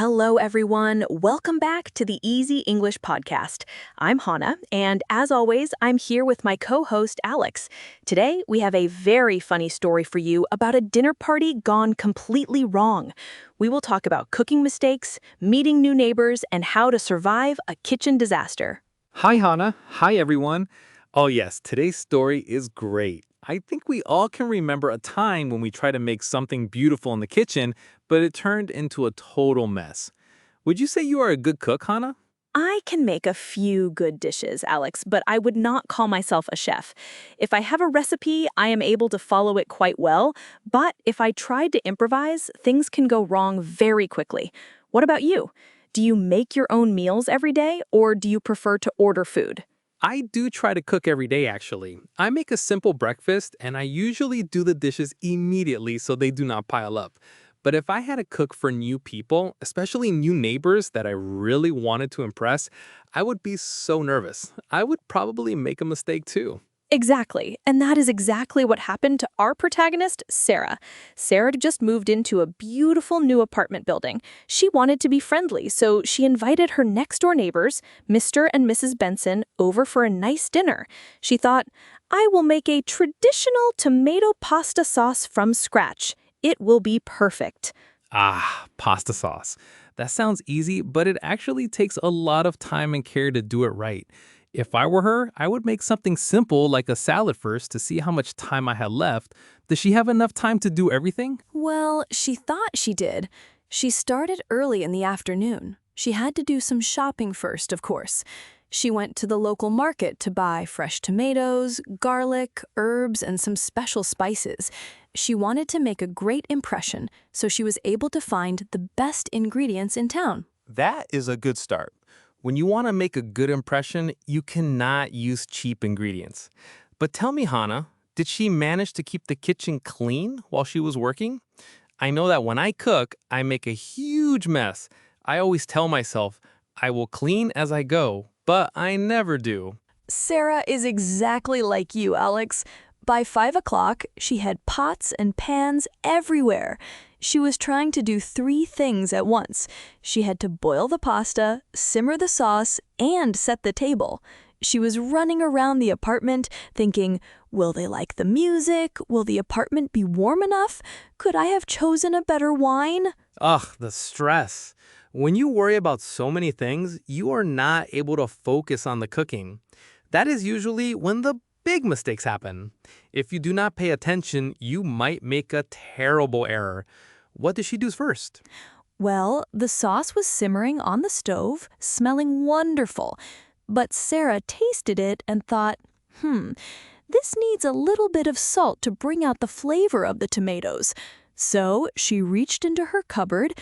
Hello, everyone. Welcome back to the Easy English Podcast. I'm Hannah, and as always, I'm here with my co-host, Alex. Today, we have a very funny story for you about a dinner party gone completely wrong. We will talk about cooking mistakes, meeting new neighbors, and how to survive a kitchen disaster. Hi, Hannah. Hi, everyone. Oh, yes, today's story is great. I think we all can remember a time when we tried to make something beautiful in the kitchen, but it turned into a total mess. Would you say you are a good cook, Hannah? I can make a few good dishes, Alex, but I would not call myself a chef. If I have a recipe, I am able to follow it quite well, but if I tried to improvise, things can go wrong very quickly. What about you? Do you make your own meals every day, or do you prefer to order food? I do try to cook every day, actually. I make a simple breakfast, and I usually do the dishes immediately so they do not pile up. But if I had to cook for new people, especially new neighbors that I really wanted to impress, I would be so nervous. I would probably make a mistake too. Exactly, and that is exactly what happened to our protagonist, Sarah. Sarah just moved into a beautiful new apartment building. She wanted to be friendly, so she invited her next-door neighbors, Mr. and Mrs. Benson, over for a nice dinner. She thought, I will make a traditional tomato pasta sauce from scratch. It will be perfect. Ah, pasta sauce. That sounds easy, but it actually takes a lot of time and care to do it right. If I were her, I would make something simple like a salad first to see how much time I had left. Does she have enough time to do everything? Well, she thought she did. She started early in the afternoon. She had to do some shopping first, of course. She went to the local market to buy fresh tomatoes, garlic, herbs, and some special spices. She wanted to make a great impression, so she was able to find the best ingredients in town. That is a good start. When you want to make a good impression, you cannot use cheap ingredients. But tell me, Hannah, did she manage to keep the kitchen clean while she was working? I know that when I cook, I make a huge mess. I always tell myself, I will clean as I go, but I never do. Sarah is exactly like you, Alex. By 5 o'clock, she had pots and pans everywhere. She was trying to do 3 things at once. She had to boil the pasta, simmer the sauce, and set the table. She was running around the apartment thinking, will they like the music? Will the apartment be warm enough? Could I have chosen a better wine? Ugh, the stress. When you worry about so many things, you are not able to focus on the cooking. That is usually when the big mistakes happen. If you do not pay attention, you might make a terrible error. What did she do first? Well, the sauce was simmering on the stove, smelling wonderful. But Sarah tasted it and thought, this needs a little bit of salt to bring out the flavor of the tomatoes. So she reached into her cupboard.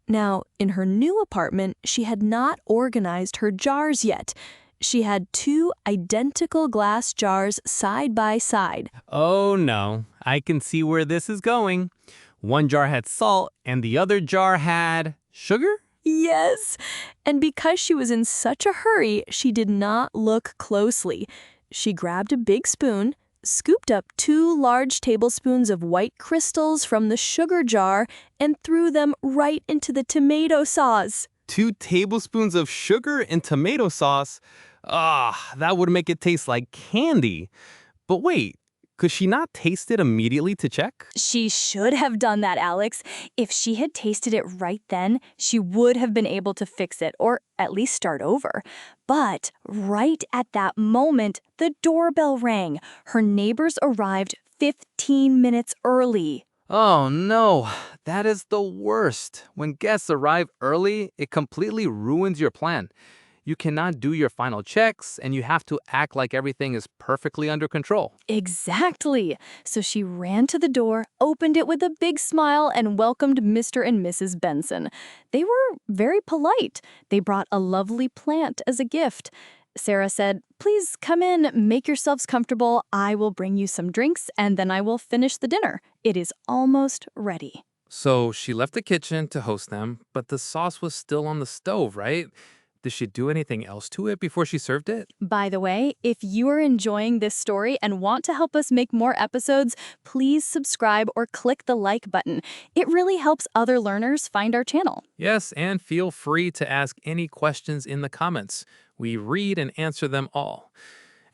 Now, in her new apartment, she had not organized her jars yet. She had 2 identical glass jars side by side. Oh no, I can see where this is going. One jar had salt and the other jar had sugar? Yes, and because she was in such a hurry, she did not look closely. She grabbed a big spoon, scooped up 2 large tablespoons of white crystals from the sugar jar, and threw them right into the tomato sauce. 2 tablespoons of sugar and tomato sauce? Ah, that would make it taste like candy. But wait, could she not taste it immediately to check? She should have done that, Alex. If she had tasted it right then, she would have been able to fix it, or at least start over. But right at that moment, the doorbell rang. Her neighbors arrived 15 minutes early. Oh no, that is the worst. When guests arrive early, it completely ruins your plan. You cannot do your final checks, and you have to act like everything is perfectly under control. Exactly. So she ran to the door, opened it with a big smile, and welcomed Mr. and Mrs. Benson. They were very polite. They brought a lovely plant as a gift. Sarah said, please come in, make yourselves comfortable. I will bring you some drinks, and then I will finish the dinner. It is almost ready. So she left the kitchen to host them, but the sauce was still on the stove, right? Did she do anything else to it before she served it? By the way, if you are enjoying this story and want to help us make more episodes, please subscribe or click the like button. It really helps other learners find our channel. Yes, and feel free to ask any questions in the comments. We read and answer them all.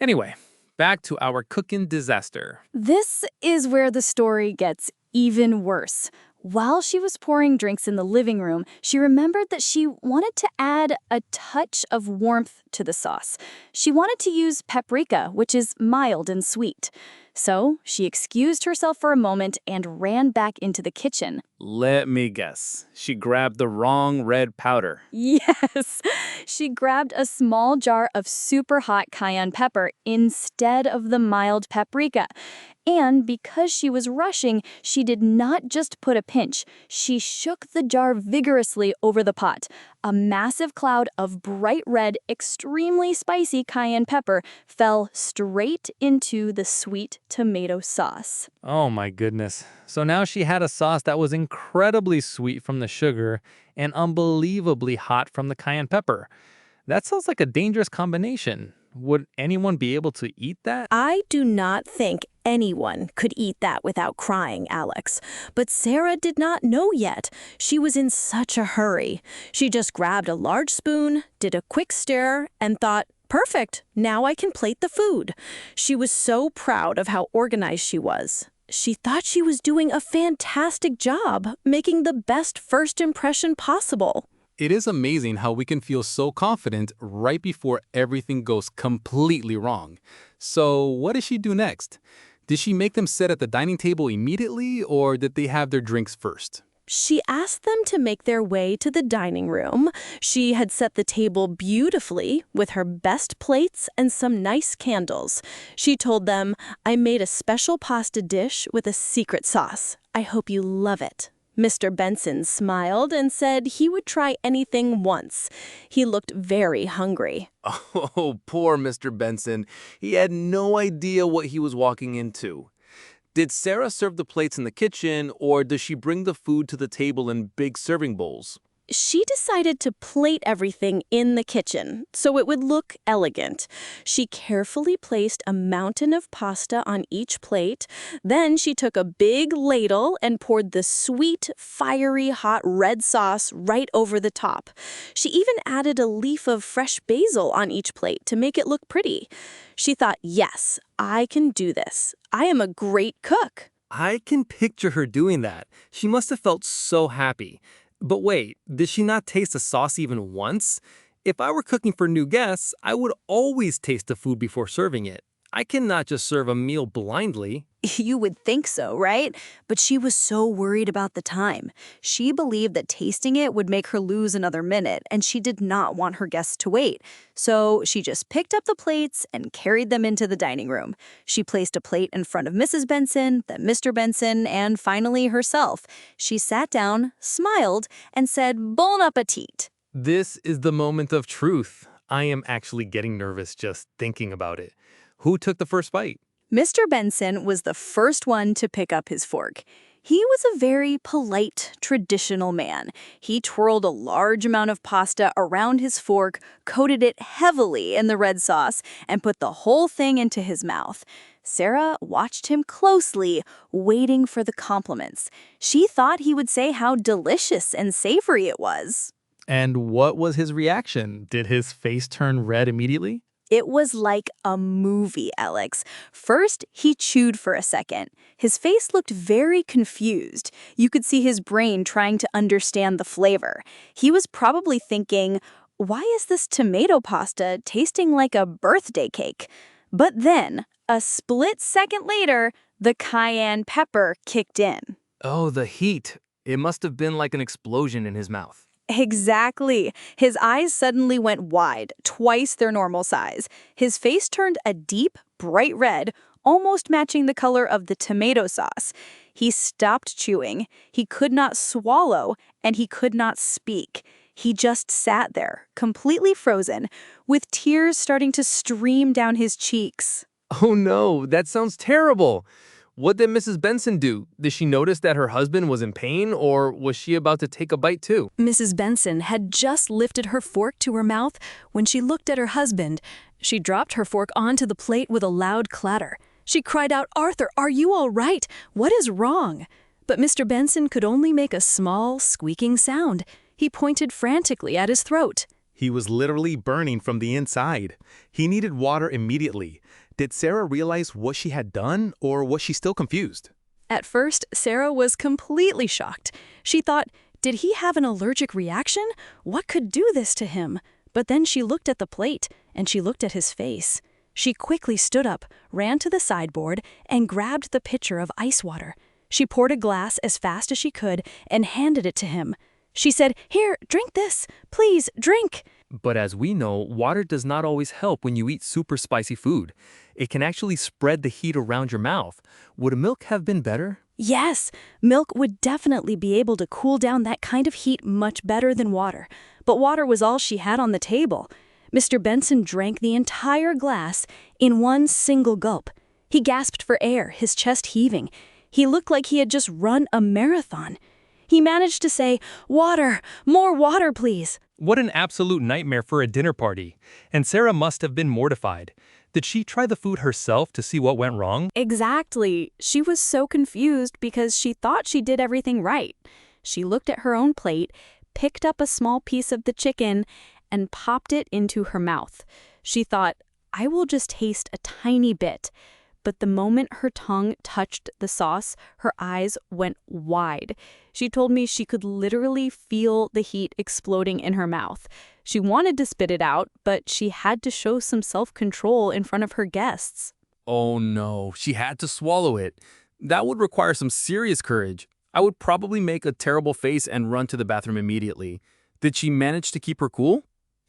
Anyway, back to our cooking disaster. This is where the story gets even worse. While she was pouring drinks in the living room, she remembered that she wanted to add a touch of warmth to the sauce. She wanted to use paprika, which is mild and sweet. So she excused herself for a moment and ran back into the kitchen. Let me guess. She grabbed the wrong red powder. Yes, she grabbed a small jar of super hot cayenne pepper instead of the mild paprika. And because she was rushing, she did not just put a pinch. She shook the jar vigorously over the pot. A massive cloud of bright red, extremely spicy cayenne pepper fell straight into the sweet tomato sauce. Oh my goodness. So now she had a sauce that was incredibly sweet from the sugar and unbelievably hot from the cayenne pepper. That sounds like a dangerous combination. Would anyone be able to eat that? I do not think anyone could eat that without crying, Alex. But Sarah did not know yet. She was in such a hurry. She just grabbed a large spoon, did a quick stir, and thought, perfect, now I can plate the food. She was so proud of how organized she was. She thought she was doing a fantastic job, making the best first impression possible. It is amazing how we can feel so confident right before everything goes completely wrong. So what did she do next? Did she make them sit at the dining table immediately, or did they have their drinks first? She asked them to make their way to the dining room. She had set the table beautifully with her best plates and some nice candles. She told them, I made a special pasta dish with a secret sauce. I hope you love it. Mr. Benson smiled and said he would try anything once. He looked very hungry. Oh, poor Mr. Benson. He had no idea what he was walking into. Did Sarah serve the plates in the kitchen, or does she bring the food to the table in big serving bowls? She decided to plate everything in the kitchen so it would look elegant. She carefully placed a mountain of pasta on each plate. Then she took a big ladle and poured the sweet, fiery, hot red sauce right over the top. She even added a leaf of fresh basil on each plate to make it look pretty. She thought, yes, I can do this. I am a great cook. I can picture her doing that. She must have felt so happy. But wait, did she not taste the sauce even once? If I were cooking for new guests, I would always taste the food before serving it. I cannot just serve a meal blindly. You would think so, right? But she was so worried about the time. She believed that tasting it would make her lose another minute, and she did not want her guests to wait. So she just picked up the plates and carried them into the dining room. She placed a plate in front of Mrs. Benson, then Mr. Benson, and finally herself. She sat down, smiled, and said, Bon appetit. This is the moment of truth. I am actually getting nervous just thinking about it. Who took the first bite? Mr. Benson was the first one to pick up his fork. He was a very polite, traditional man. He twirled a large amount of pasta around his fork, coated it heavily in the red sauce, and put the whole thing into his mouth. Sarah watched him closely, waiting for the compliments. She thought he would say how delicious and savory it was. And what was his reaction? Did his face turn red immediately? It was like a movie, Alex. First, he chewed for a second. His face looked very confused. You could see his brain trying to understand the flavor. He was probably thinking, why is this tomato pasta tasting like a birthday cake? But then, a split second later, the cayenne pepper kicked in. Oh, the heat. It must have been like an explosion in his mouth. Exactly. His eyes suddenly went wide, twice their normal size. His face turned a deep, bright red, almost matching the color of the tomato sauce. He stopped chewing. He could not swallow, and he could not speak. He just sat there, completely frozen, with tears starting to stream down his cheeks. Oh no, that sounds terrible. What did Mrs. Benson do? Did she notice that her husband was in pain, or was she about to take a bite too? Mrs. Benson had just lifted her fork to her mouth when she looked at her husband. She dropped her fork onto the plate with a loud clatter. She cried out, "Arthur, are you all right? What is wrong?" But Mr. Benson could only make a small, squeaking sound. He pointed frantically at his throat. He was literally burning from the inside. He needed water immediately. Did Sarah realize what she had done, or was she still confused? At first, Sarah was completely shocked. She thought, did he have an allergic reaction? What could do this to him? But then she looked at the plate, and she looked at his face. She quickly stood up, ran to the sideboard, and grabbed the pitcher of ice water. She poured a glass as fast as she could and handed it to him. She said, "Here, drink this. Please, drink." But as we know, water does not always help when you eat super spicy food. It can actually spread the heat around your mouth. Would milk have been better? Yes, milk would definitely be able to cool down that kind of heat much better than water. But water was all she had on the table. Mr. Benson drank the entire glass in one single gulp. He gasped for air, his chest heaving. He looked like he had just run a marathon. He managed to say, "Water, more water, please." What an absolute nightmare for a dinner party. And Sarah must have been mortified. Did she try the food herself to see what went wrong? Exactly. She was so confused because she thought she did everything right. She looked at her own plate, picked up a small piece of the chicken, and popped it into her mouth. She thought, I will just taste a tiny bit. But the moment her tongue touched the sauce, her eyes went wide. She told me she could literally feel the heat exploding in her mouth. She wanted to spit it out, but she had to show some self-control in front of her guests. Oh no, she had to swallow it. That would require some serious courage. I would probably make a terrible face and run to the bathroom immediately. Did she manage to keep her cool?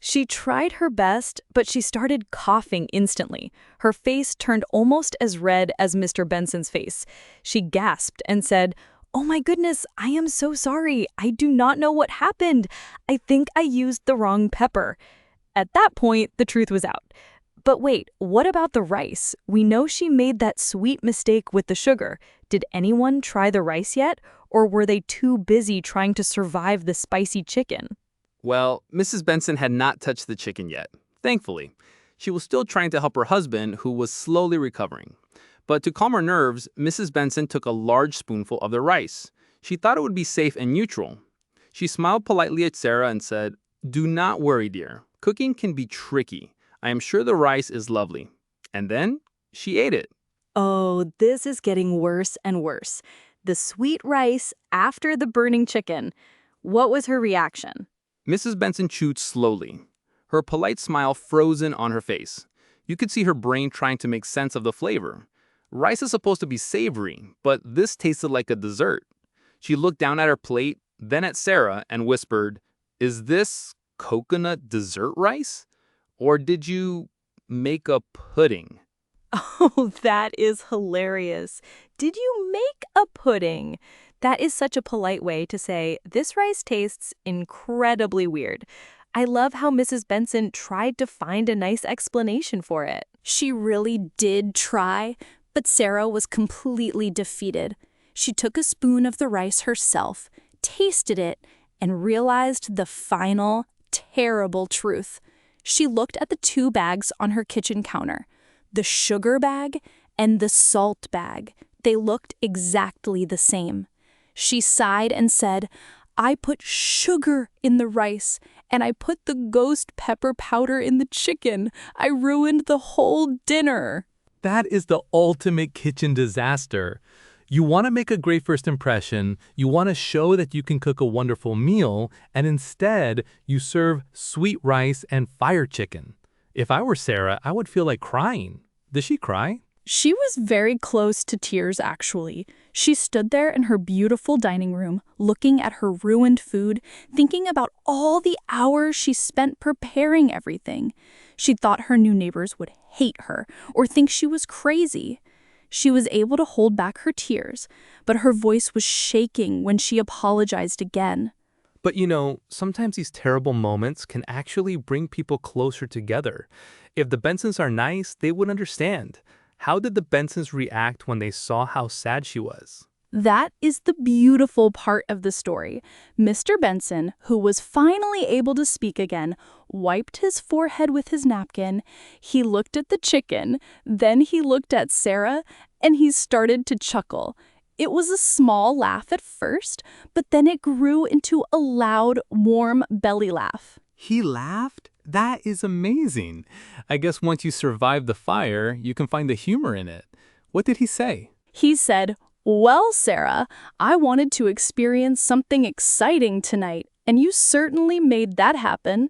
She tried her best, but she started coughing instantly. Her face turned almost as red as Mr. Benson's face. She gasped and said, "Oh my goodness, I am so sorry. I do not know what happened. I think I used the wrong pepper." At that point, the truth was out. But wait, what about the rice? We know she made that sweet mistake with the sugar. Did anyone try the rice yet? Or were they too busy trying to survive the spicy chicken? Well, Mrs. Benson had not touched the chicken yet, thankfully. She was still trying to help her husband, who was slowly recovering. But to calm her nerves, Mrs. Benson took a large spoonful of the rice. She thought it would be safe and neutral. She smiled politely at Sarah and said, "Do not worry, dear. Cooking can be tricky. I am sure the rice is lovely." And then she ate it. Oh, this is getting worse and worse. The sweet rice after the burning chicken. What was her reaction? Mrs. Benson chewed slowly, her polite smile frozen on her face. You could see her brain trying to make sense of the flavor. Rice is supposed to be savory, but this tasted like a dessert. She looked down at her plate, then at Sarah, and whispered, "Is this coconut dessert rice? Or did you make a pudding?" Oh, that is hilarious. Did you make a pudding? That is such a polite way to say, this rice tastes incredibly weird. I love how Mrs. Benson tried to find a nice explanation for it. She really did try, but Sarah was completely defeated. She took a spoon of the rice herself, tasted it, and realized the final, terrible truth. She looked at the two bags on her kitchen counter, the sugar bag and the salt bag. They looked exactly the same. She sighed and said, "I put sugar in the rice, and I put the ghost pepper powder in the chicken. I ruined the whole dinner." That is the ultimate kitchen disaster. You want to make a great first impression, you want to show that you can cook a wonderful meal, and instead you serve sweet rice and fire chicken. If I were Sarah, I would feel like crying. Did she cry? She was very close to tears, actually. She stood there in her beautiful dining room, looking at her ruined food, thinking about all the hours she spent preparing everything. She thought her new neighbors would hate her or think she was crazy. She was able to hold back her tears, but her voice was shaking when she apologized again. But you know, sometimes these terrible moments can actually bring people closer together. If the Bensons are nice, they would understand. How did the Bensons react when they saw how sad she was? That is the beautiful part of the story. Mr. Benson, who was finally able to speak again, wiped his forehead with his napkin. He looked at the chicken, then he looked at Sarah, and he started to chuckle. It was a small laugh at first, but then it grew into a loud, warm belly laugh. He laughed? That is amazing. I guess once you survive the fire, you can find the humor in it. What did he say? He said, "Well, Sarah, I wanted to experience something exciting tonight, and you certainly made that happen.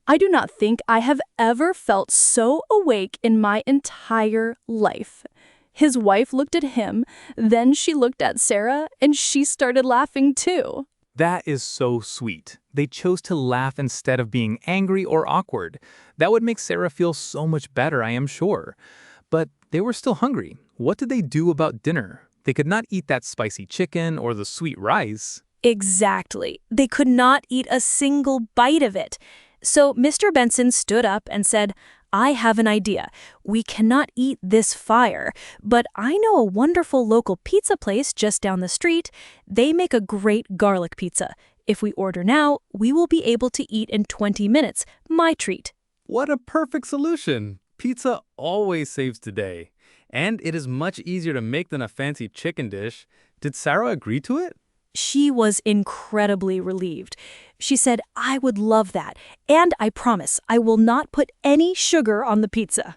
I do not think I have ever felt so awake in my entire life." His wife looked at him, then she looked at Sarah, and she started laughing too. That is so sweet. They chose to laugh instead of being angry or awkward. That would make Sarah feel so much better, I am sure. But they were still hungry. What did they do about dinner? They could not eat that spicy chicken or the sweet rice. Exactly. They could not eat a single bite of it. So Mr. Benson stood up and said, "I have an idea. We cannot eat this fire, but I know a wonderful local pizza place just down the street. They make a great garlic pizza. If we order now, we will be able to eat in 20 minutes. My treat." What a perfect solution! Pizza always saves the day. And it is much easier to make than a fancy chicken dish. Did Sarah agree to it? She was incredibly relieved. She said, "I would love that, and I promise I will not put any sugar on the pizza."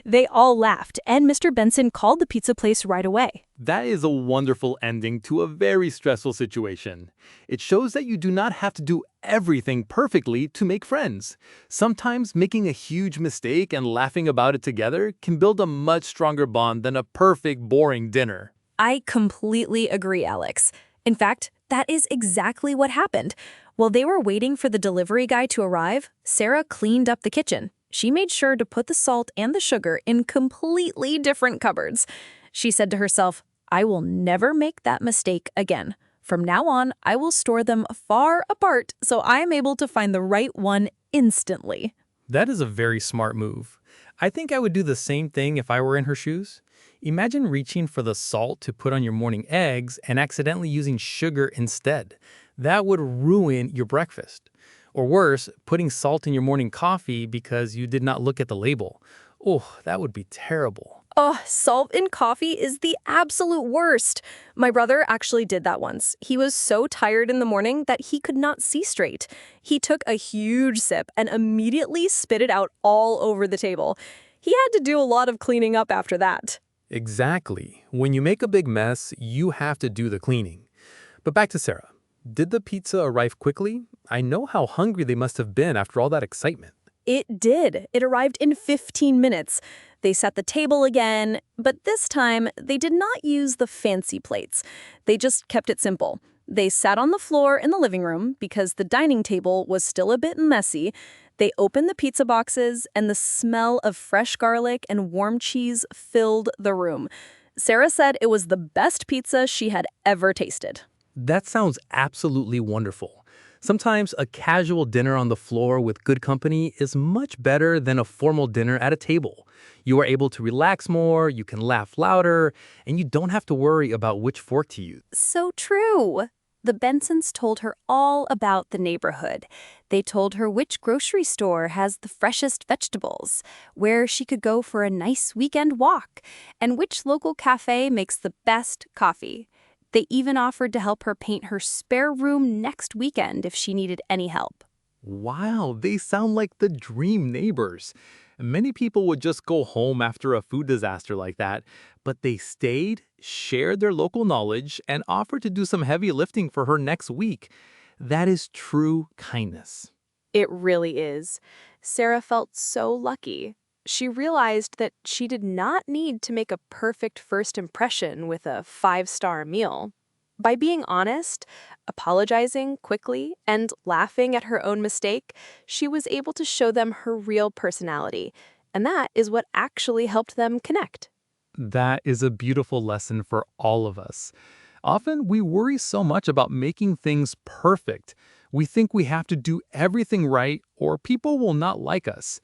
They all laughed, and Mr. Benson called the pizza place right away. That is a wonderful ending to a very stressful situation. It shows that you do not have to do everything perfectly to make friends. Sometimes making a huge mistake and laughing about it together can build a much stronger bond than a perfect, boring dinner. I completely agree, Alex. In fact, that is exactly what happened. While they were waiting for the delivery guy to arrive, Sarah cleaned up the kitchen. She made sure to put the salt and the sugar in completely different cupboards. She said to herself, "I will never make that mistake again. From now on, I will store them far apart so I am able to find the right one instantly." That is a very smart move. I think I would do the same thing if I were in her shoes. Imagine reaching for the salt to put on your morning eggs and accidentally using sugar instead. That would ruin your breakfast. Or worse, putting salt in your morning coffee because you did not look at the label. Oh, that would be terrible. Oh, salt in coffee is the absolute worst. My brother actually did that once. He was so tired in the morning that he could not see straight. He took a huge sip and immediately spit it out all over the table. He had to do a lot of cleaning up after that. Exactly. When you make a big mess, you have to do the cleaning. But back to Sarah. Did the pizza arrive quickly? I know how hungry they must have been after all that excitement. It did. It arrived in 15 minutes. They set the table again, but this time they did not use the fancy plates. They just kept it simple. They sat on the floor in the living room because the dining table was still a bit messy. They opened the pizza boxes, and the smell of fresh garlic and warm cheese filled the room. Sarah said it was the best pizza she had ever tasted. That sounds absolutely wonderful. Sometimes a casual dinner on the floor with good company is much better than a formal dinner at a table. You are able to relax more, you can laugh louder, and you don't have to worry about which fork to use. So true. The Bensons told her all about the neighborhood. They told her which grocery store has the freshest vegetables, where she could go for a nice weekend walk, and which local cafe makes the best coffee. They even offered to help her paint her spare room next weekend if she needed any help. Wow, they sound like the dream neighbors. Many people would just go home after a food disaster like that, but they stayed, shared their local knowledge, and offered to do some heavy lifting for her next week. That is true kindness. It really is. Sarah felt so lucky. She realized that she did not need to make a perfect first impression with a 5-star meal. By being honest, apologizing quickly, and laughing at her own mistake, she was able to show them her real personality, and that is what actually helped them connect. That is a beautiful lesson for all of us. Often we worry so much about making things perfect. We think we have to do everything right or people will not like us.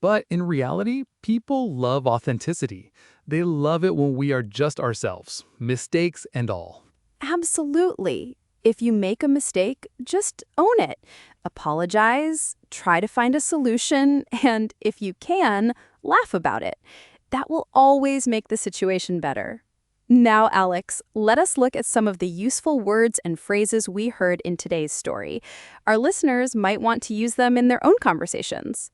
But in reality, people love authenticity. They love it when we are just ourselves, mistakes and all. Absolutely. If you make a mistake, just own it. Apologize, try to find a solution, and if you can, laugh about it. That will always make the situation better. Now, Alex, let us look at some of the useful words and phrases we heard in today's story. Our listeners might want to use them in their own conversations.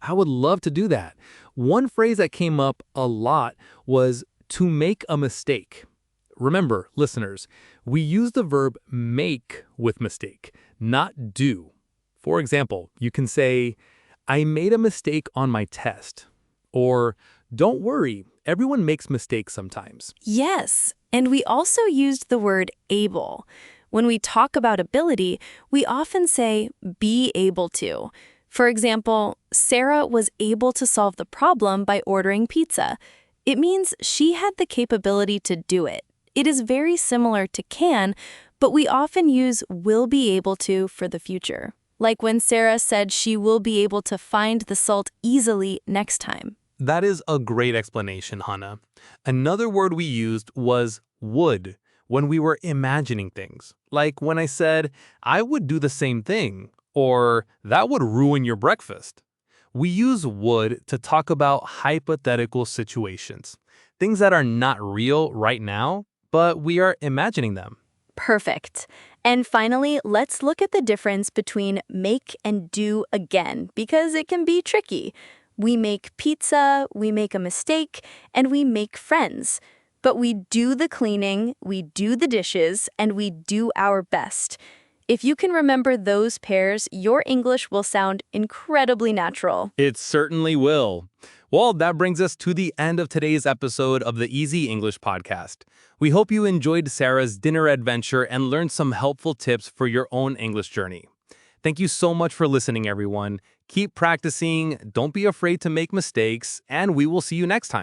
I would love to do that. One phrase that came up a lot was to make a mistake. Remember, listeners, we use the verb make with mistake, not do. For example, you can say, I made a mistake on my test. Or, don't worry, everyone makes mistakes sometimes. Yes, and we also used the word able. When we talk about ability, we often say be able to. For example, Sarah was able to solve the problem by ordering pizza. It means she had the capability to do it. It is very similar to can, but we often use will be able to for the future. Like when Sarah said she will be able to find the salt easily next time. That is a great explanation, Hannah. Another word we used was would when we were imagining things. Like when I said, I would do the same thing, or that would ruin your breakfast. We use would to talk about hypothetical situations, things that are not real right now, but we are imagining them. Perfect. And finally, let's look at the difference between make and do again, because it can be tricky. We make pizza, we make a mistake, and we make friends. But we do the cleaning, we do the dishes, and we do our best. If you can remember those pairs, your English will sound incredibly natural. It certainly will. Well, that brings us to the end of today's episode of the Easy English Podcast. We hope you enjoyed Sarah's dinner adventure and learned some helpful tips for your own English journey. Thank you so much for listening, everyone. Keep practicing, don't be afraid to make mistakes, and we will see you next time.